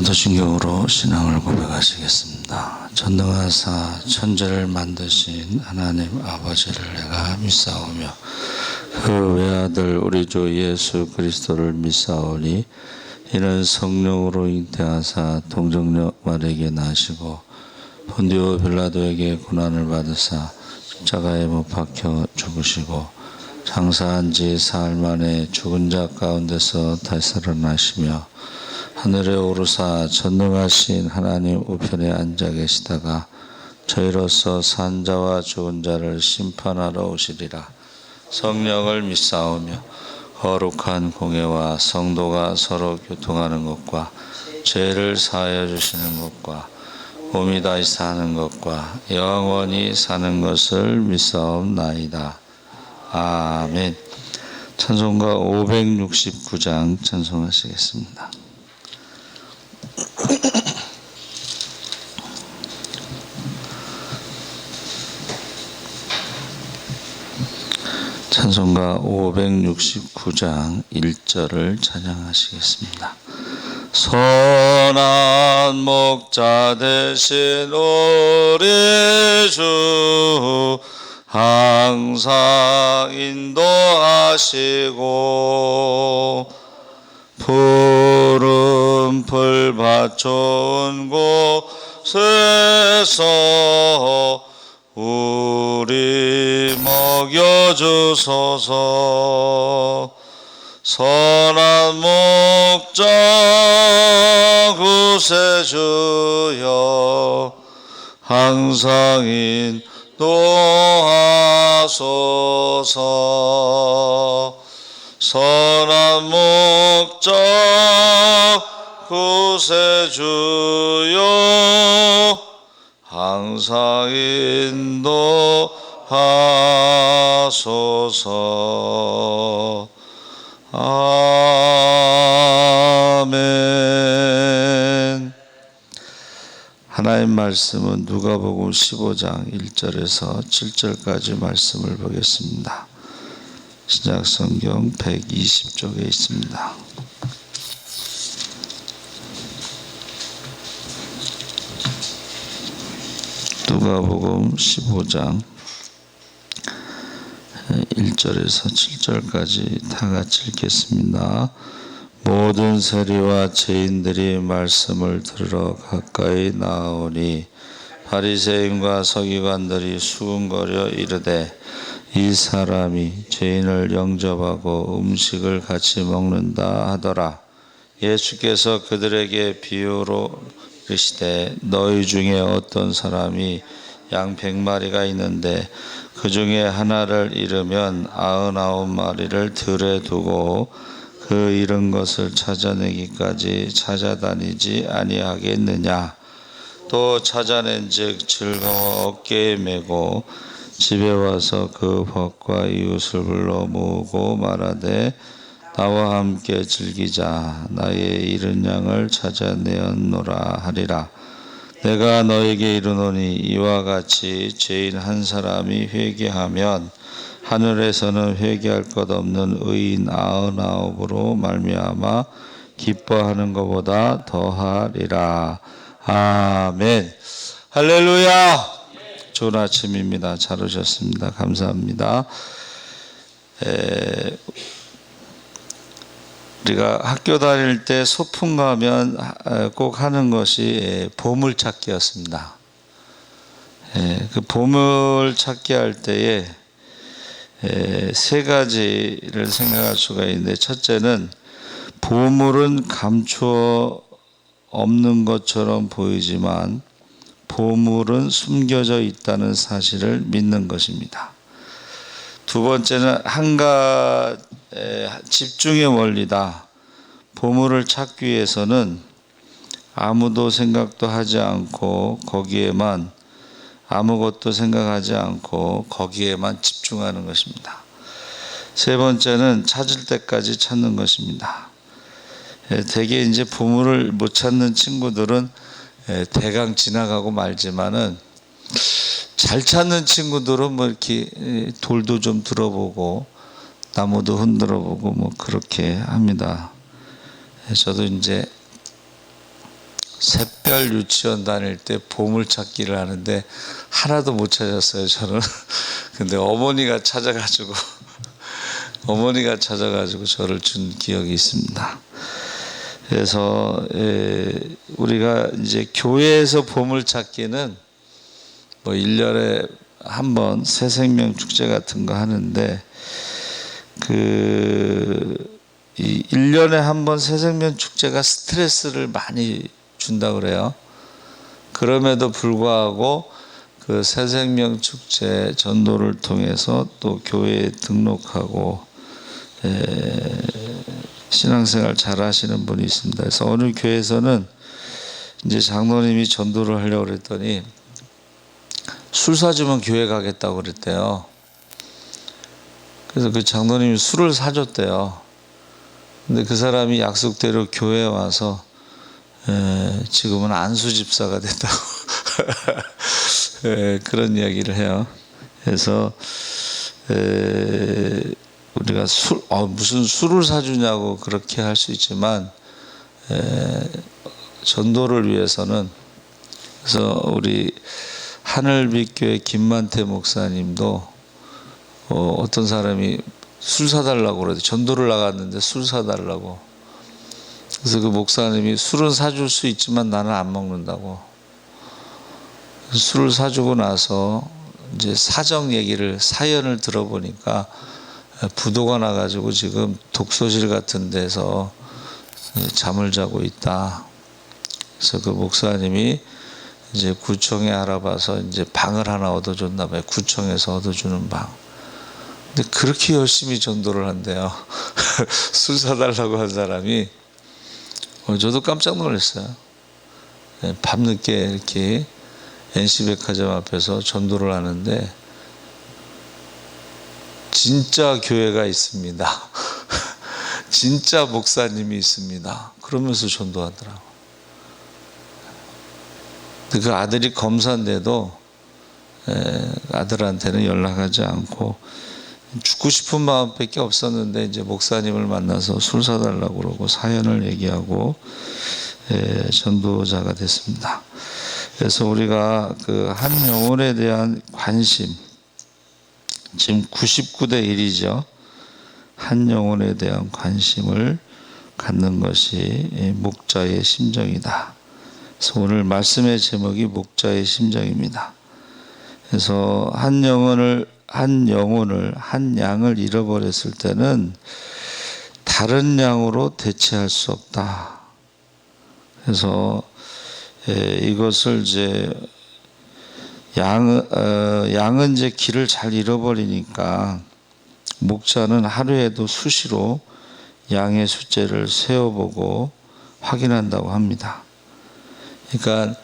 사도신경으로 신앙을 고백하시겠습니다. 전능하사 천지를 만드신 하나님 아버지를 내가 믿사오며 그 외아들 우리 주 예수 그리스도를 믿사오니 이는 성령으로 잉태하사 동정녀 마리아에게 나시고 본디오 빌라도에게 고난을 받으사 십자가에 못 박혀 죽으시고 장사한 지 사흘 만에 죽은 자 가운데서 다시 살아나시며 하늘에 오르사 전능하신 하나님 우편에 앉아 계시다가 저희로서 산 자와 죽은 자를 심판하러 오시리라. 성령을 믿사오며 거룩한 공회와 성도가 서로 교통하는 것과 죄를 사하여 주시는 것과 몸이 다시 사는 것과 영원히 사는 것을 믿사옵나이다. 아멘. 찬송가 569장 찬송하시겠습니다. 찬송가 569장 1절을 찬양하시겠습니다. 선한 목자 되신 우리 주 항상 인도하시고 푸른 풀밭 좋은 곳에서 우리 먹여주소서. 선한 목자 구세주여 항상 인도하소서. 선한 목자 구세주여 항상 인도하소서. 아멘. 하나님 말씀은 누가복음 15장 1절에서 7절까지 말씀을 보겠습니다. 신약성경 120쪽에 있습니다. 누가복음 15장 1절에서 7절까지 다 같이 읽겠습니다. 모든 세리와 죄인들이 말씀을 들으러 가까이 나오니 바리새인과 서기관들이 수군거려 이르되 이 사람이 죄인을 영접하고 음식을 같이 먹는다 하더라. 예수께서 그들에게 비유로 이르시되 너희 중에 어떤 사람이 양 100마리가 있는데 그 중에 하나를 잃으면 99마리를 들에 두고 그 잃은 것을 찾아내기까지 찾아다니지 아니하겠느냐. 또 찾아낸즉 즐거워 어깨에 메고 집에 와서 그 벗과 이웃을 불러 모으고 말하되 나와 함께 즐기자. 나의 잃은 양을 찾아내었노라 하리라. 내가 너에게 이르노니 이와 같이 죄인 한 사람이 회개하면 하늘에서는 회개할 것 없는 의인 99으로 말미암아 기뻐하는 것보다 더하리라. 아멘. 할렐루야. 좋은 아침입니다. 잘 오셨습니다. 감사합니다. 우리가 학교 다닐 때 소풍 가면 꼭 하는 것이 보물찾기였습니다. 그 보물찾기 할 때에 세 가지를 생각할 수가 있는데, 첫째는 보물은 감추어 없는 것처럼 보이지만 보물은 숨겨져 있다는 사실을 믿는 것입니다. 두 번째는 집중의 원리다. 보물을 찾기 위해서는 아무도 생각도 하지 않고 아무것도 생각하지 않고 거기에만 집중하는 것입니다. 세 번째는 찾을 때까지 찾는 것입니다. 대개 이제 보물을 못 찾는 친구들은 대강 지나가고 말지만은 잘 찾는 친구들은 뭐 이렇게 돌도 좀 들어보고 나무도 흔들어 보고 뭐 그렇게 합니다. 저도 이제 샛별 유치원 다닐 때 보물찾기를 하는데 하나도 못 찾았어요, 저는. 근데 어머니가 찾아가지고 저를 준 기억이 있습니다. 그래서 우리가 이제 교회에서 보물찾기는 뭐 1년에 한 번 새생명 축제 같은 거 하는데 이 1년에 한 번 새생명 축제가 스트레스를 많이 준다 그래요. 그럼에도 불구하고 그 새생명 축제 전도를 통해서 또 교회에 등록하고 신앙생활 잘 하시는 분이 있습니다. 그래서 어느 교회에서는 이제 장로님이 전도를 하려고 그랬더니 술 사주면 교회 가겠다고 그랬대요. 그래서 그 장로님이 술을 사줬대요. 근데 그 사람이 약속대로 교회에 와서 지금은 안수 집사가 됐다고 그런 이야기를 해요. 그래서 우리가 무슨 술을 사주냐고 그렇게 할 수 있지만 전도를 위해서는, 그래서 우리 하늘빛교회 김만태 목사님도 어떤 사람이 술 사달라고 그러대. 전도를 나갔는데 술 사달라고. 그래서 그 목사님이 술은 사줄 수 있지만 나는 안 먹는다고. 술을 사주고 나서 이제 사연을 들어보니까 부도가 나가지고 지금 독서실 같은 데서 잠을 자고 있다. 그래서 그 목사님이 이제 구청에 알아봐서 이제 방을 하나 얻어줬나 봐요. 구청에서 얻어주는 방. 근데 그렇게 열심히 전도를 한대요. 술 사달라고 한 사람이. 저도 깜짝 놀랐어요. 밤늦게 이렇게 NC백화점 앞에서 전도를 하는데 진짜 교회가 있습니다. 진짜 목사님이 있습니다. 그러면서 전도하더라고요. 그 아들이 검사인데도 아들한테는 연락하지 않고 죽고 싶은 마음밖에 없었는데 이제 목사님을 만나서 술 사달라고 그러고 사연을 얘기하고 전도자가 됐습니다. 그래서 우리가 그 한 영혼에 대한 관심, 지금 99대 1이죠. 한 영혼에 대한 관심을 갖는 것이 목자의 심정이다. 그래서 오늘 말씀의 제목이 목자의 심정입니다. 그래서 한 양을 잃어버렸을 때는 다른 양으로 대체할 수 없다. 그래서 이것을 이제 양은 이제 길을 잘 잃어버리니까 목자는 하루에도 수시로 양의 숫자를 세어보고 확인한다고 합니다. 그러니까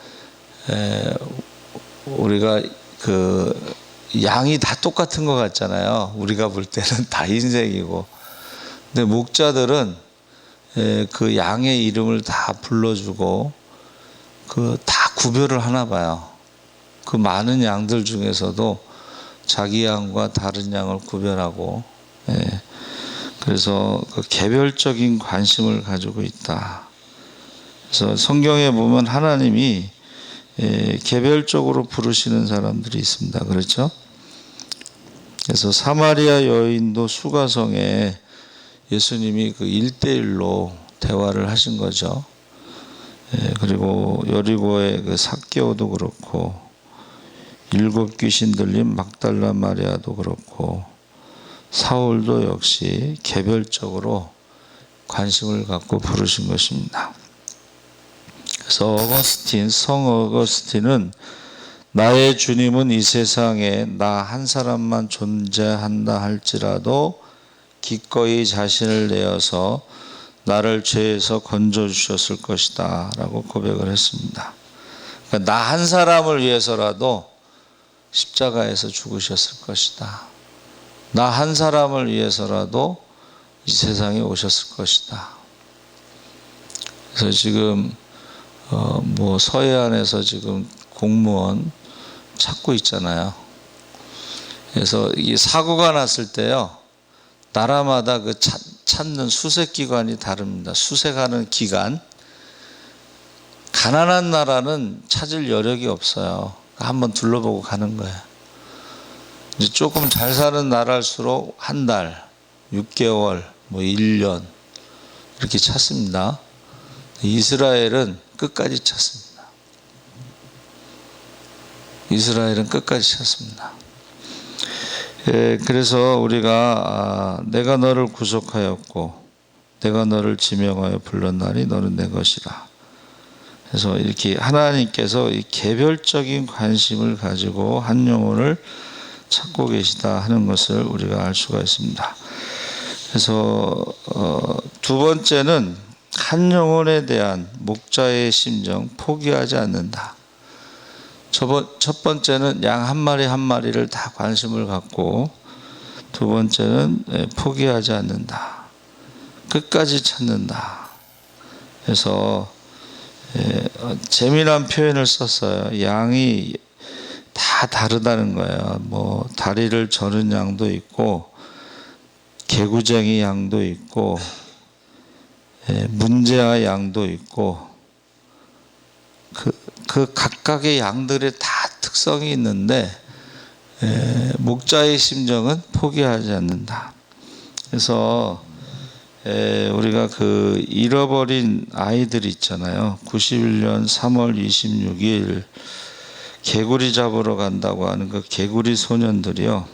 우리가 그 양이 다 똑같은 것 같잖아요. 우리가 볼 때는 다 흰색이고. 근데 목자들은 그 양의 이름을 다 불러주고 그 다 구별을 하나 봐요. 그 많은 양들 중에서도 자기 양과 다른 양을 구별하고, 그래서 그 개별적인 관심을 가지고 있다. 그래서 성경에 보면 하나님이 개별적으로 부르시는 사람들이 있습니다. 그렇죠? 그래서 사마리아 여인도 수가성에 예수님이 그 1대1로 대화를 하신 거죠. 그리고 여리고의 그 삭개오도 그렇고 7 귀신 들린 막달라 마리아도 그렇고 사울도 역시 개별적으로 관심을 갖고 부르신 것입니다. 그래서 성 어거스틴은 나의 주님은 이 세상에 나 한 사람만 존재한다 할지라도 기꺼이 자신을 내어서 나를 죄에서 건져주셨을 것이다 라고 고백을 했습니다. 그러니까 나 한 사람을 위해서라도 십자가에서 죽으셨을 것이다. 나 한 사람을 위해서라도 이 세상에 오셨을 것이다. 그래서 지금 뭐 서해안에서 지금 공무원 찾고 있잖아요. 그래서 이 사고가 났을 때요, 나라마다 그 찾는 수색기관이 다릅니다. 수색하는 기간, 가난한 나라는 찾을 여력이 없어요. 한번 둘러보고 가는 거예요. 이제 조금 잘 사는 나라일수록 한 달, 6개월, 뭐 1년 이렇게 찾습니다. 이스라엘은 끝까지 찾습니다. 이스라엘은 끝까지 찾습니다. 그래서 우리가 내가 너를 구속하였고 내가 너를 지명하여 불렀나니 너는 내 것이라. 그래서 이렇게 하나님께서 이 개별적인 관심을 가지고 한 영혼을 찾고 계시다 하는 것을 우리가 알 수가 있습니다. 그래서 두 번째는 한 영혼에 대한 목자의 심정, 포기하지 않는다. 첫 번째는 양 한 마리 한 마리를 다 관심을 갖고, 두 번째는 포기하지 않는다. 끝까지 찾는다. 그래서 재미난 표현을 썼어요. 양이 다 다르다는 거예요. 뭐 다리를 저는 양도 있고, 개구쟁이 양도 있고, 문제아 양도 있고, 그 각각의 양들의 다 특성이 있는데 목자의 심정은 포기하지 않는다. 그래서 우리가 그 잃어버린 아이들 있잖아요. 91년 3월 26일 개구리 잡으러 간다고 하는 그 개구리 소년들이요,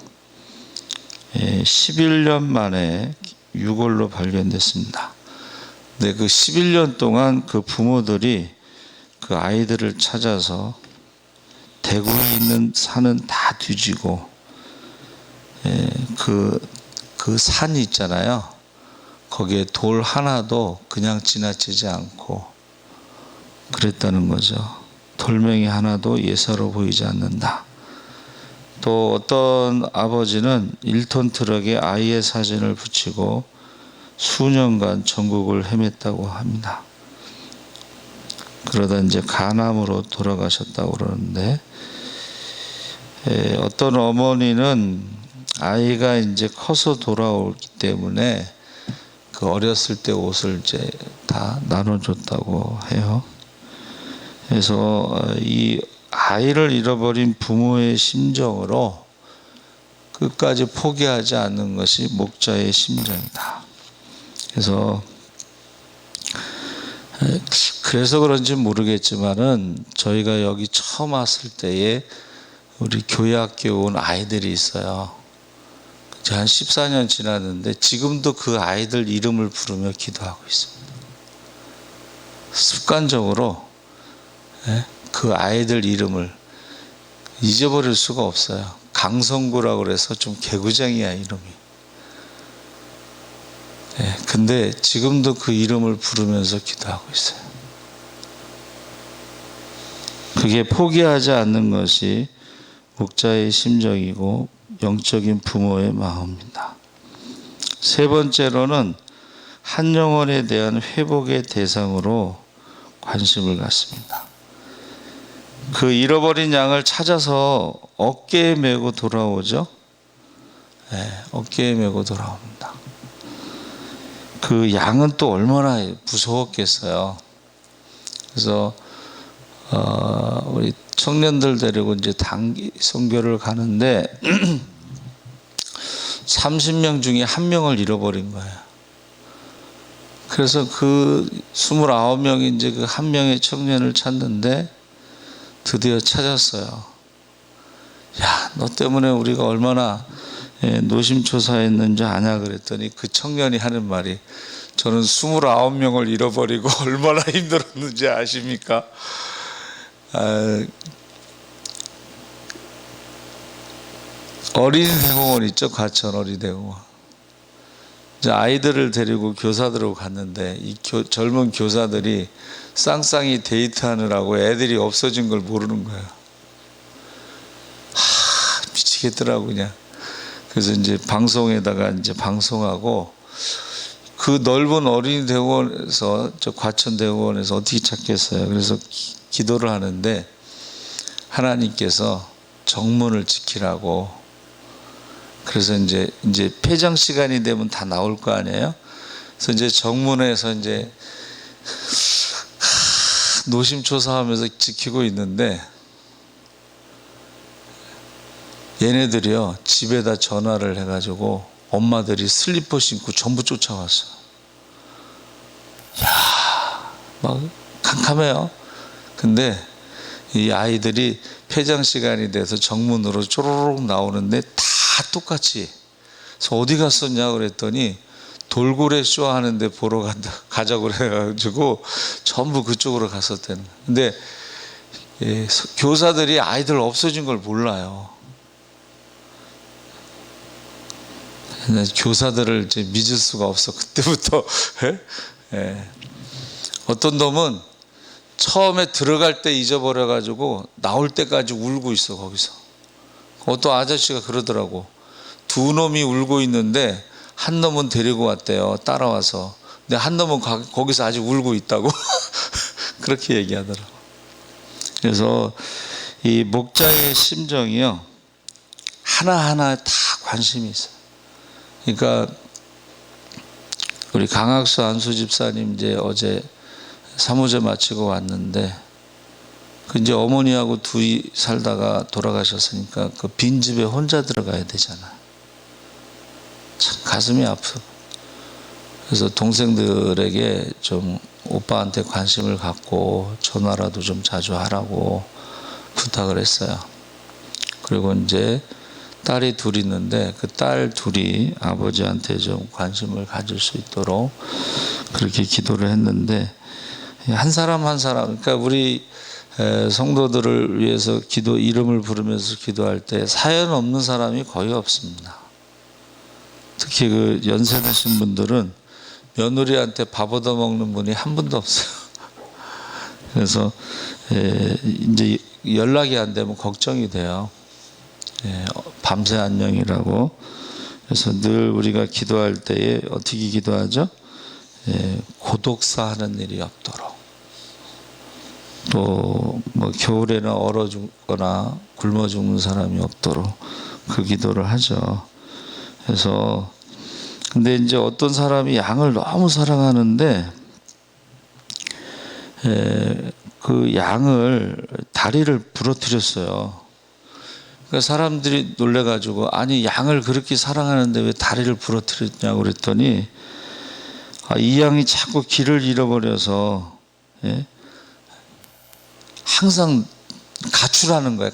11년 만에 유골로 발견됐습니다. 근데 그 11년 동안 그 부모들이 그 아이들을 찾아서 대구에 있는 산은 다 뒤지고, 그 산이 있잖아요. 거기에 돌 하나도 그냥 지나치지 않고 그랬다는 거죠. 돌멩이 하나도 예사로 보이지 않는다. 또 어떤 아버지는 1톤 트럭에 아이의 사진을 붙이고 수년간 전국을 헤맸다고 합니다. 그러다 이제 간암으로 돌아가셨다고 그러는데, 어떤 어머니는 아이가 이제 커서 돌아오기 때문에 그 어렸을 때 옷을 이제 다 나눠줬다고 해요. 그래서 이 아이를 잃어버린 부모의 심정으로 끝까지 포기하지 않는 것이 목자의 심정이다. 그래서 그런지 모르겠지만은 저희가 여기 처음 왔을 때에 우리 교회 학교에 온 아이들이 있어요. 이제 한 14년 지났는데 지금도 그 아이들 이름을 부르며 기도하고 있습니다. 습관적으로 그 아이들 이름을 잊어버릴 수가 없어요. 강성구라고 그래서 좀 개구쟁이야, 이름이. 근데 지금도 그 이름을 부르면서 기도하고 있어요. 그게 포기하지 않는 것이 목자의 심정이고 영적인 부모의 마음입니다. 세 번째로는 한 영혼에 대한 회복의 대상으로 관심을 갖습니다. 그 잃어버린 양을 찾아서 어깨에 메고 돌아오죠. 어깨에 메고 돌아옵니다. 그 양은 또 얼마나 무서웠겠어요. 그래서 우리 청년들 데리고 이제 단기 선교를 가는데 30명 중에 1명을 잃어버린 거예요. 그래서 그 29명이 이제 그 1명의 청년을 찾는데 드디어 찾았어요. 야, 너 때문에 우리가 얼마나 노심초사했는지 아냐 그랬더니 그 청년이 하는 말이, 저는 29명을 잃어버리고 얼마나 힘들었는지 아십니까? 어린이대공원 있죠, 과천 어린이대공원. 이제 아이들을 데리고 교사들하고 갔는데 이 젊은 교사들이 쌍쌍이 데이트하느라고 애들이 없어진 걸 모르는 거예요. 미치겠더라고 그냥. 그래서 이제 방송에다가 이제 방송하고, 그 넓은 어린이대공원에서, 저 과천대공원에서 어떻게 찾겠어요. 그래서 기도를 하는데 하나님께서 정문을 지키라고. 그래서 이제 폐장 시간이 되면 다 나올 거 아니에요. 그래서 이제 정문에서 이제 노심초사하면서 지키고 있는데 얘네들이요 집에다 전화를 해가지고 엄마들이 슬리퍼 신고 전부 쫓아왔어. 야, 막 캄캄해요. 근데 이 아이들이 폐장 시간이 돼서 정문으로 쪼로록 나오는데 다 똑같이. 그래서 어디 갔었냐 그랬더니 돌고래 쇼 하는데 보러 가자고 그래가지고 전부 그쪽으로 갔었대는. 근데 교사들이 아이들 없어진 걸 몰라요. 교사들을 이제 믿을 수가 없어. 그때부터 어떤 놈은 처음에 들어갈 때 잊어버려가지고 나올 때까지 울고 있어 거기서. 어떤 아저씨가 그러더라고. 두 놈이 울고 있는데 한 놈은 데리고 왔대요. 따라와서. 근데 한 놈은 거기서 아직 울고 있다고. 그렇게 얘기하더라고. 그래서 이 목자의 심정이요 하나하나 다 관심이 있어요. 그러니까 우리 강학수 안수 집사님 이제 어제 사무제 마치고 왔는데 그 이제 어머니하고 둘이 살다가 돌아가셨으니까 그 빈집에 혼자 들어가야 되잖아. 참 가슴이 아프고. 그래서 동생들에게 좀 오빠한테 관심을 갖고 전화라도 좀 자주 하라고 부탁을 했어요. 그리고 이제 딸이 둘 있는데 그 딸 둘이 아버지한테 좀 관심을 가질 수 있도록 그렇게 기도를 했는데 한 사람 한 사람, 그러니까 우리 성도들을 위해서 이름을 부르면서 기도할 때 사연 없는 사람이 거의 없습니다. 특히 그 연세 드신 분들은 며느리한테 밥 얻어먹는 분이 한 분도 없어요. 그래서 이제 연락이 안 되면 걱정이 돼요. 밤새 안녕이라고. 그래서 늘 우리가 기도할 때에 어떻게 기도하죠? 고독사 하는 일이 없도록. 또 뭐 겨울에는 얼어 죽거나 굶어 죽는 사람이 없도록 그 기도를 하죠. 그래서 근데 이제 어떤 사람이 양을 너무 사랑하는데 그 양을 다리를 부러뜨렸어요. 그러니까 사람들이 놀래가지고 아니 양을 그렇게 사랑하는데 왜 다리를 부러뜨렸냐고 그랬더니 이 양이 자꾸 길을 잃어버려서 항상 가출하는 거예요.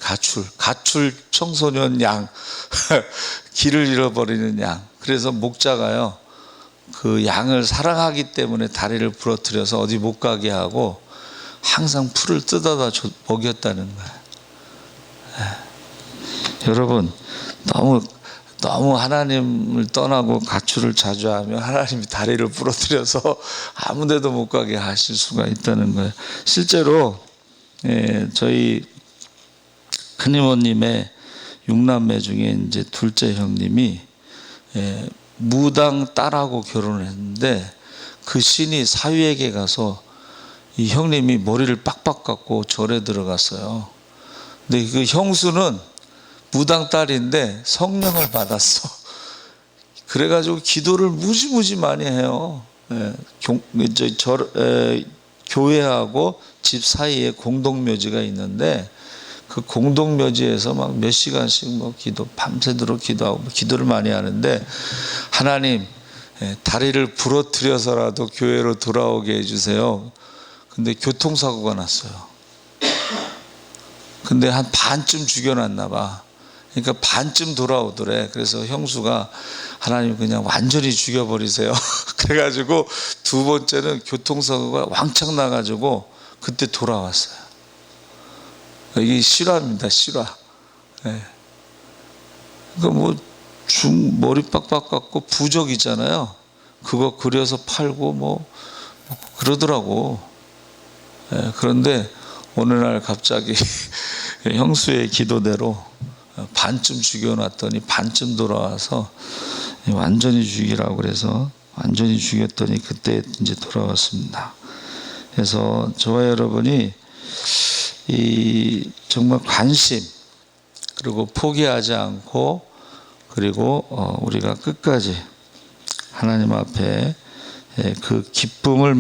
가출 청소년 양. 길을 잃어버리는 양. 그래서 목자가요 그 양을 사랑하기 때문에 다리를 부러뜨려서 어디 못 가게 하고 항상 풀을 뜯어다 먹였다는 거예요. 여러분 너무 하나님을 떠나고 가출을 자주 하면 하나님이 다리를 부러뜨려서 아무 데도 못 가게 하실 수가 있다는 거예요. 실제로 저희 큰이모님의 6남매 중에 이제 둘째 형님이 무당 딸하고 결혼을 했는데 그 신이 사위에게 가서 이 형님이 머리를 빡빡 깎고 절에 들어갔어요. 근데 그 형수는 무당 딸인데 성령을 받았어. 그래가지고 기도를 무지무지 많이 해요. 교회하고 집 사이에 공동묘지가 있는데 그 공동묘지에서 막 몇 시간씩 뭐 밤새도록 기도하고 기도를 많이 하는데 하나님 다리를 부러뜨려서라도 교회로 돌아오게 해주세요. 근데 교통사고가 났어요. 근데 한 반쯤 죽여놨나 봐. 그러니까 반쯤 돌아오더래. 그래서 형수가 하나님 그냥 완전히 죽여버리세요. 그래가지고 두 번째는 교통사고가 왕창 나가지고 그때 돌아왔어요. 이게 실화입니다. 실화. 그러니까 머리 빡빡 깎고 부적 있잖아요. 그거 그려서 팔고 뭐 그러더라고. 그런데 어느 날 갑자기 형수의 기도대로 반쯤 죽여놨더니 반쯤 돌아와서 완전히 죽이라고 그래서 완전히 죽였더니 그때 이제 돌아왔습니다. 그래서 저와 여러분이 이 정말 관심 그리고 포기하지 않고 그리고 우리가 끝까지 하나님 앞에 그 기쁨을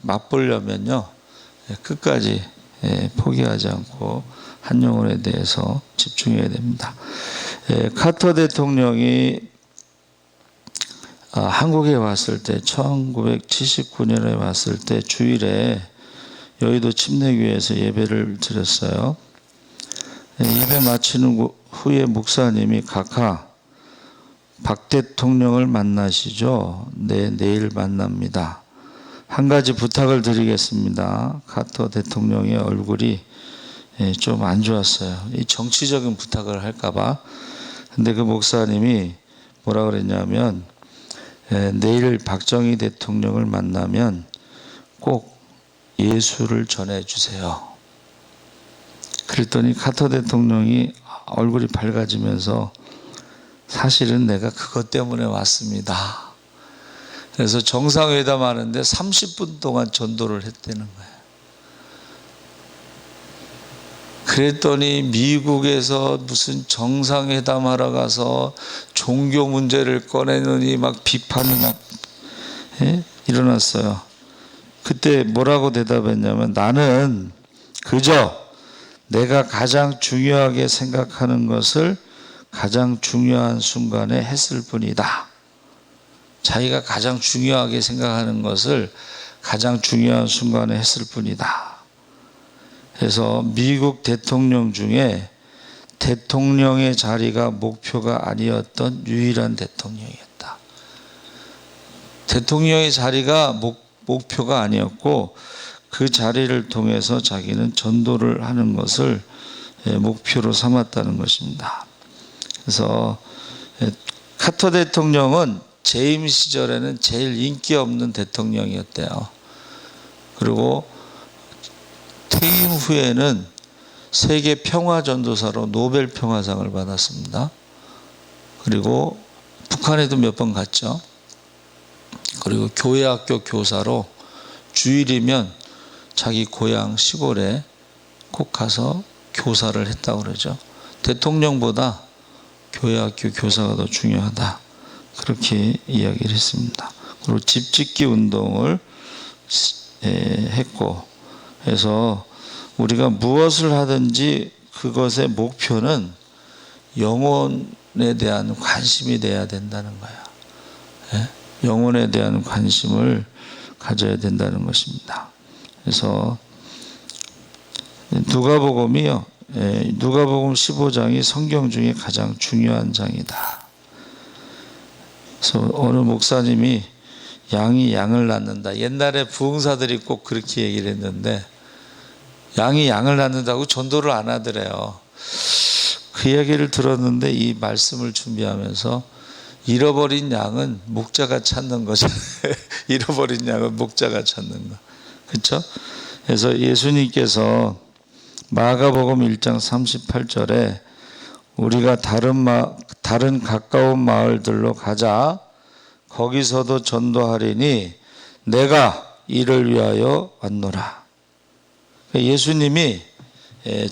맛보려면요 끝까지 포기하지 않고 한 영혼에 대해서 집중해야 됩니다. 카터 대통령이 한국에 왔을 때 1979년에 왔을 때 주일에 여의도 침례교회에서 예배를 드렸어요. 예배 마치는 후에 목사님이 각하 박 대통령을 만나시죠. 네, 내일 만납니다. 한 가지 부탁을 드리겠습니다. 카터 대통령의 얼굴이 좀 안 좋았어요. 이 정치적인 부탁을 할까봐. 근데 그 목사님이 뭐라 그랬냐면 내일 박정희 대통령을 만나면 꼭 예수를 전해주세요. 그랬더니 카터 대통령이 얼굴이 밝아지면서 사실은 내가 그것 때문에 왔습니다. 그래서 정상회담 하는데 30분 동안 전도를 했다는 거예요. 그랬더니 미국에서 무슨 정상회담 하러 가서 종교 문제를 꺼내느니 막 비판이 막 일어났어요. 그때 뭐라고 대답했냐면 나는 그저 내가 가장 중요하게 생각하는 것을 가장 중요한 순간에 했을 뿐이다. 자기가 가장 중요하게 생각하는 것을 가장 중요한 순간에 했을 뿐이다. 그래서 미국 대통령 중에 대통령의 자리가 목표가 아니었던 유일한 대통령이었다. 대통령의 자리가 목표가 아니었고 그 자리를 통해서 자기는 전도를 하는 것을 목표로 삼았다는 것입니다. 그래서 카터 대통령은 재임 시절에는 제일 인기 없는 대통령이었대요. 그리고 퇴임 후에는 세계 평화전도사로 노벨 평화상을 받았습니다. 그리고 북한에도 몇 번 갔죠. 그리고 교회학교 교사로 주일이면 자기 고향 시골에 꼭 가서 교사를 했다고 그러죠. 대통령보다 교회학교 교사가 더 중요하다. 그렇게 이야기를 했습니다. 그리고 집짓기 운동을 했고, 그래서 우리가 무엇을 하든지 그것의 목표는 영혼에 대한 관심이 돼야 된다는 거야. 영혼에 대한 관심을 가져야 된다는 것입니다. 그래서 누가복음이요. 누가복음 15장이 성경 중에 가장 중요한 장이다. 그래서 어느 목사님이 양이 양을 낳는다. 옛날에 부흥사들이 꼭 그렇게 얘기를 했는데 양이 양을 낳는다고 전도를 안 하더래요. 그 얘기를 들었는데 이 말씀을 준비하면서 잃어버린 양은 목자가 찾는 거잖아요. 잃어버린 양은 목자가 찾는 거. 그렇죠? 그래서 예수님께서 마가복음 1장 38절에 우리가 다른 가까운 마을들로 가자. 거기서도 전도하리니 내가 이를 위하여 왔노라. 예수님이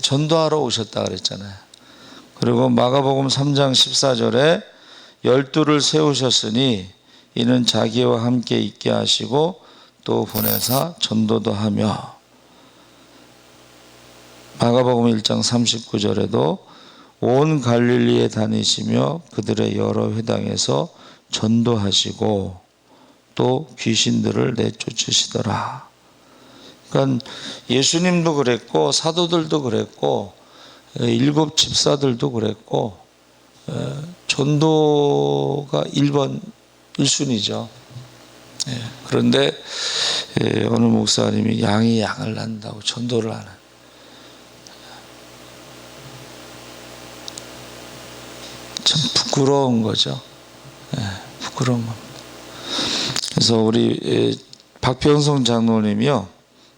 전도하러 오셨다 그랬잖아요. 그리고 마가복음 3장 14절에 12를 세우셨으니 이는 자기와 함께 있게 하시고 또 보내사 전도도 하며, 마가복음 1장 39절에도 온 갈릴리에 다니시며 그들의 여러 회당에서 전도하시고 또 귀신들을 내쫓으시더라. 그러니까 예수님도 그랬고 사도들도 그랬고 7 집사들도 그랬고 전도가 1순위죠. 그런데 어느 목사님이 양이 양을 낳는다고 전도를 하는, 참 부끄러운 거죠. 부끄러운 겁니다. 그래서 우리 박병성 장로님이요,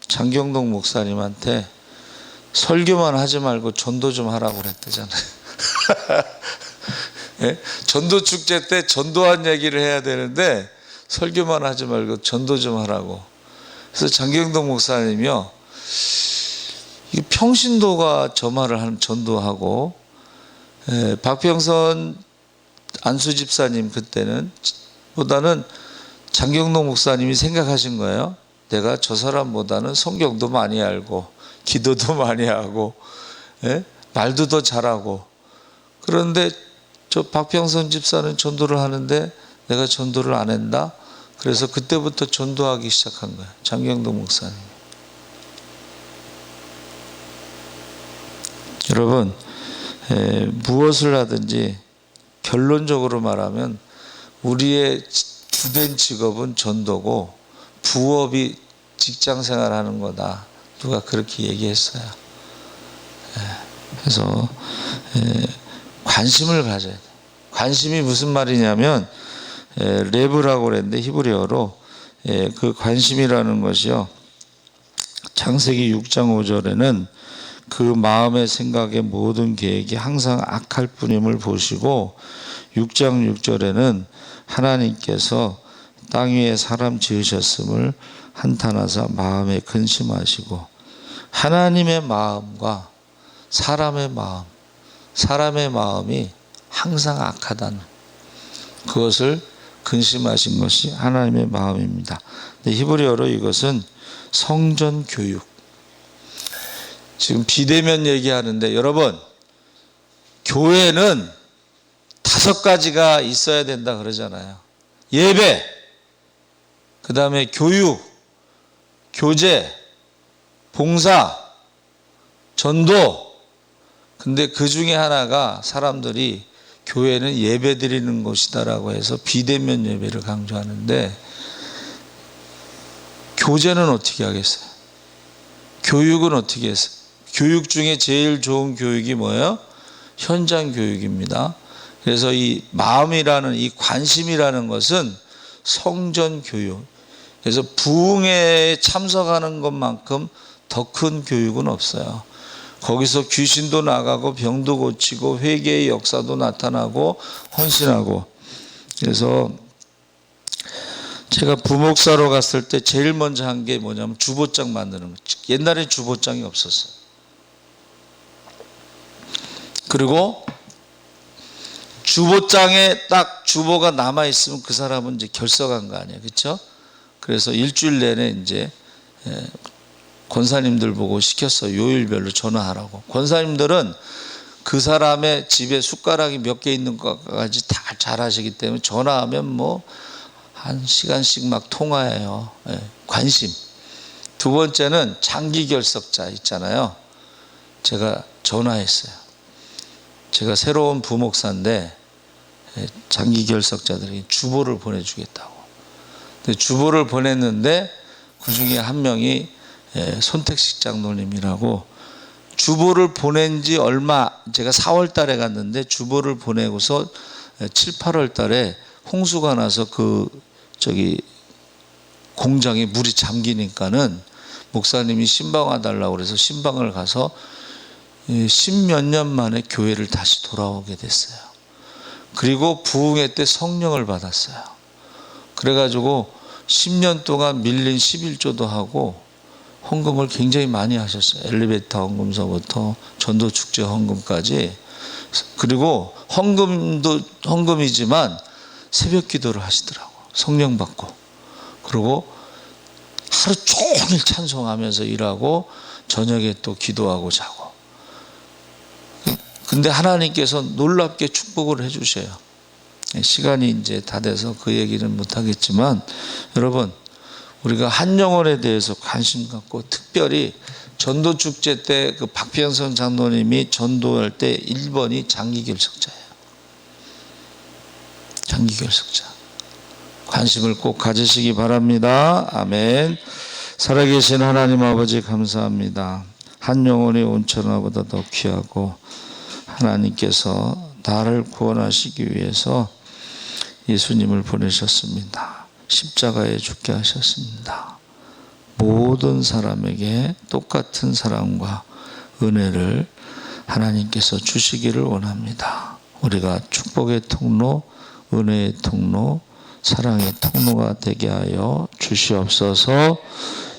장경동 목사님한테 설교만 하지 말고 전도 좀 하라고 그랬대잖아요. 전도 축제 때 전도한 얘기를 해야 되는데 설교만 하지 말고 전도 좀 하라고. 그래서 장경동 목사님이요, 이 평신도가 저 말을 하면 전도하고, 박병선 안수 집사님 그때는 보다는 장경동 목사님이 생각하신 거예요. 내가 저 사람보다는 성경도 많이 알고 기도도 많이 하고 말도 더 잘하고, 그런데 저 박병선 집사는 전도를 하는데 내가 전도를 안 한다. 그래서 그때부터 전도하기 시작한 거예요. 장경도 목사님. 여러분, 무엇을 하든지 결론적으로 말하면 우리의 주된 직업은 전도고 부업이 직장생활 하는 거다. 누가 그렇게 얘기했어요. 그래서 관심을 가져야 돼. 관심이 무슨 말이냐면 레브라고 그랬는데 히브리어로 그 관심이라는 것이요, 창세기 6장 5절에는 그 마음의 생각의 모든 계획이 항상 악할 뿐임을 보시고, 6장 6절에는 하나님께서 땅 위에 사람 지으셨음을 한탄하사 마음에 근심하시고, 하나님의 마음과 사람의 마음이 항상 악하다는 그것을 근심하신 것이 하나님의 마음입니다. 히브리어로 이것은 성전 교육. 지금 비대면 얘기하는데 여러분, 교회는 5가지가 있어야 된다 그러잖아요. 예배, 그 다음에 교육, 교제, 봉사, 전도. 근데 그 중에 하나가 사람들이 교회는 예배 드리는 곳이다라고 해서 비대면 예배를 강조하는데, 교제는 어떻게 하겠어요? 교육은 어떻게 했어요? 교육 중에 제일 좋은 교육이 뭐예요? 현장 교육입니다. 그래서 이 마음이라는, 이 관심이라는 것은 성전 교육. 그래서 부흥회에 참석하는 것만큼 더 큰 교육은 없어요. 거기서 귀신도 나가고 병도 고치고 회개의 역사도 나타나고 헌신하고. 그래서 제가 부목사로 갔을 때 제일 먼저 한 게 뭐냐면 주보장 만드는 거. 옛날에 주보장이 없었어요. 그리고 주보장에 딱 주보가 남아 있으면 그 사람은 이제 결석한 거 아니에요, 그렇죠? 그래서 일주일 내내 이제 권사님들 보고 시켰어요. 요일별로 전화하라고. 권사님들은 그 사람의 집에 숟가락이 몇 개 있는 것까지 다 잘 아시기 때문에 전화하면 뭐 1시간씩 막 통화해요. 관심. 두 번째는 장기 결석자 있잖아요. 제가 전화했어요. 제가 새로운 부목사인데 장기 결석자들이 주보를 보내주겠다고. 근데 주보를 보냈는데 그 중에 한 명이 손택식 장로님이라고, 주보를 보낸 지 얼마, 제가 4월 달에 갔는데 주보를 보내고서 7, 8월 달에 홍수가 나서 공장에 물이 잠기니까는 목사님이 신방 와달라고 그래서 신방을 가서 10몇 년 만에 교회를 다시 돌아오게 됐어요. 그리고 부흥회 때 성령을 받았어요. 그래가지고 10년 동안 밀린 11조도 하고 헌금을 굉장히 많이 하셨어요. 엘리베이터 헌금서부터 전도축제 헌금까지. 그리고 헌금도 헌금이지만 새벽 기도를 하시더라고. 성령 받고. 그리고 하루 종일 찬송하면서 일하고 저녁에 또 기도하고 자고. 근데 하나님께서 놀랍게 축복을 해주셔요. 시간이 이제 다 돼서 그 얘기는 못하겠지만, 여러분, 우리가 한 영혼에 대해서 관심 갖고, 특별히 전도축제 때 그 박병선 장로님이 전도할 때 1번이 장기결석자예요. 장기결석자. 관심을 꼭 가지시기 바랍니다. 아멘. 살아계신 하나님 아버지 감사합니다. 한 영혼의 온천하보다 더 귀하고, 하나님께서 나를 구원하시기 위해서 예수님을 보내셨습니다. 십자가에 죽게 하셨습니다. 모든 사람에게 똑같은 사랑과 은혜를 하나님께서 주시기를 원합니다. 우리가 축복의 통로, 은혜의 통로, 사랑의 통로가 되게 하여 주시옵소서.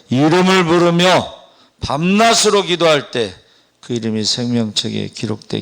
이름을 부르며 밤낮으로 기도할 때 그 이름이 생명책에 기록되게